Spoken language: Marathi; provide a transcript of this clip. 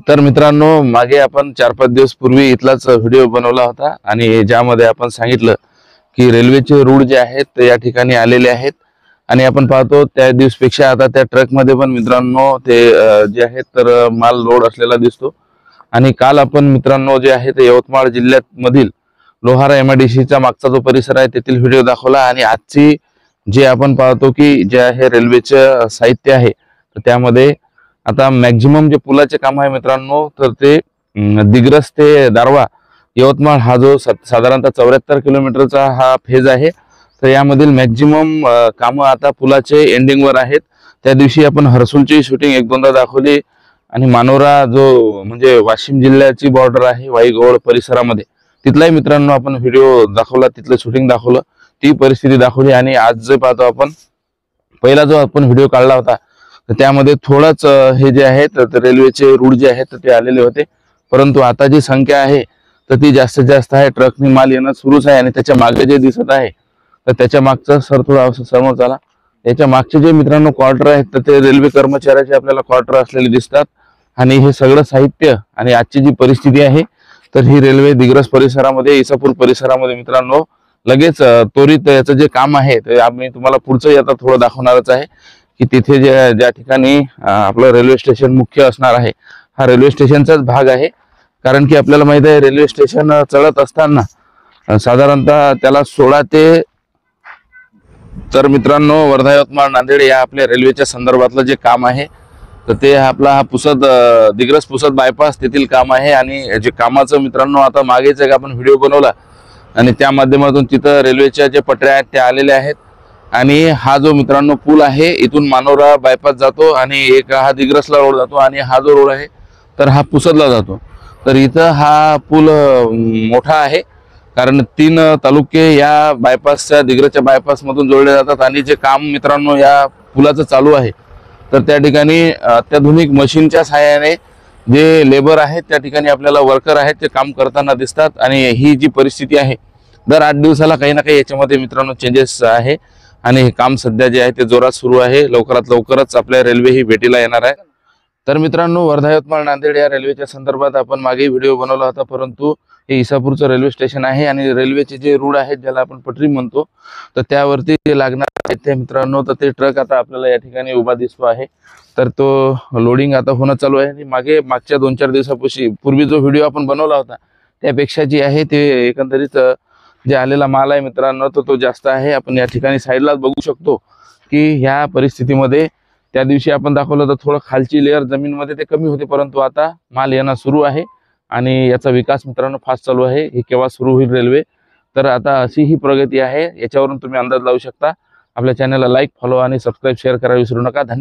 तर मित्रांनो, मागे आपण 4-5 दिवस पूर्वी इथलाच व्हिडिओ बनवला होता आणि ज्यामध्ये आपण सांगितलं की रेल्वेचे रूळ जे आहेत ते या ठिकाणी आलेले आहेत आणि आपण पाहतो त्या दिवसपेक्षा आता त्या ट्रक मध्ये पण मित्रांनो ते जे आहेत तर माल लोड असलेला दिसतो। आणि काल आपण मित्रांनो जे आहे ते यवतमाळ जिल्ह्यात मधील लोहारा एमआयडीसीचा मागचा जो परिसर आहे तेथील व्हिडिओ दाखवला आणि आजची जे आपण पाहतो की जे आहे रेल्वेचे साहित्य आहे तर त्यामध्ये आता मॅक्झिमम जे पुलाचे काम आहे मित्रांनो तर ते दिग्रस ते दारवा यवतमाळ हा जो साधारणतः 74 किलोमीटरचा हा फेज आहे। तर यामधील मॅक्झिमम कामं आता पुलाचे एंडिंग वर आहेत। त्या दिवशी आपण हरसूलची शूटिंग एक दोनदा दाखवली आणि मानोरा जो म्हणजे वाशिम जिल्ह्याची बॉर्डर आहे वाईगोळ परिसरामध्ये तिथलाही मित्रांनो आपण व्हिडिओ दाखवला, तिथलं शूटिंग दाखवलं, ती परिस्थिती दाखवली। आणि आज जे पाहतो आपण पहिला जो आपण व्हिडिओ काढला होता तर त्यामध्ये थोडंच हे जे आहे तर रेल्वेचे रूळ जे आहेत ते आलेले होते, परंतु आता जी संख्या आहे तर ती जास्तीत जास्त आहे। ट्रकनी माल येणं सुरूच आहे आणि त्याच्या मागे जे दिसत आहे तर त्याच्या मागचा सर थोडा समोर चला, याच्या मागचे जे मित्रांनो क्वार्टर आहेत तर ते रेल्वे कर्मचाऱ्याचे आपल्याला क्वार्टर असलेले दिसतात। आणि हे सगळं साहित्य आणि आजची जी परिस्थिती आहे तर ही रेल्वे दिग्रस परिसरामध्ये इसापूर परिसरामध्ये मित्रांनो लगेच त्वरित याचं जे काम आहे ते आम्ही तुम्हाला पुढचं आता थोडं दाखवणारच आहे की तिथे ज्या ठिकाणी आपलं रेल्वे स्टेशन मुख्य असणार आहे हा रेल्वे स्टेशनचाच भाग आहे। कारण की आपल्याला माहित आहे रेल्वे स्टेशन चढत असताना साधारणतः त्याला 16 ते तर मित्रांनो वर्धा यवतमाळ नांदेड या आपल्या रेल्वेच्या संदर्भातलं जे काम आहे तर ते आपला हा पुसद दिग्रस पुसद बायपास तेथील काम आहे। आणि जे कामाचं मित्रांनो आता मागेच एक आपण व्हिडिओ बनवला आणि त्या माध्यमातून तिथं रेल्वेच्या जे पटऱ्या आहेत त्या आलेल्या आहेत आणि हा जो मित्रांनो पूल आहे इथून मानोरा बायपास जातो आणि एक हा दिग्रसला रोड जातो आणि हा जो रोड आहे तर हा पुसदला जातो। तर इथं हा पूल मोठा आहे कारण 3 तालुके या बायपासच्या दिग्रसच्या बायपास मधून जोडले जातात आणि जे काम मित्रांनो या पुलाचं चालू आहे तर त्या ठिकाणी अत्याधुनिक मशीनच्या सहाय्याने जे लेबर आहेत त्या ठिकाणी आपल्याला वर्कर आहेत ते काम करताना दिसतात। आणि ही जी परिस्थिती आहे दर 8 दिवसाला काही ना काही याच्यामध्ये मित्रांनो चेंजेस आहे आणि हे काम सध्या जे आहे ते जोरात सुरू आहे। लवकरात लवकरच आपल्या रेल्वे ही भेटीला येणार आहे। तर मित्रांनो वर्धा यवतमाळ नांदेड या रेल्वेच्या संदर्भात आपण मागे व्हिडिओ बनवला होता, परंतु हे इसापूरचं रेल्वे स्टेशन आहे आणि रेल्वेचे जे रूळ आहेत ज्याला आपण पटरी म्हणतो तर त्यावरती लागणार ते मित्रांनो तर ते ट्रक आता आपल्याला या ठिकाणी उभा दिसतो आहे। तर तो लोडिंग आता होणं चालू आहे आणि मागच्या 2-4 दिवसापूर्वी जो व्हिडिओ आपण बनवला होता त्यापेक्षा जी आहे ते एकंदरीत जे आलेला माल आहे मित्रांनो तो जास्त आहे। आपण या ठिकाणी साईडला बघू शकतो की ह्या परिस्थितीमध्ये त्या दिवशी आपण दाखवलं तर थोडं खालची लेअर जमीनमध्ये ते कमी होते, परंतु आता माल येणं सुरू आहे आणि याचा विकास मित्रांनो फास्ट चालू आहे। हे केव्हा सुरू होईल रेल्वे तर आता अशी ही प्रगती आहे, याच्यावरून तुम्ही अंदाज लावू शकता। आपल्या चॅनलला लाईक, फॉलो आणि सबस्क्राईब शेअर करायला विसरू नका। धन्यवाद।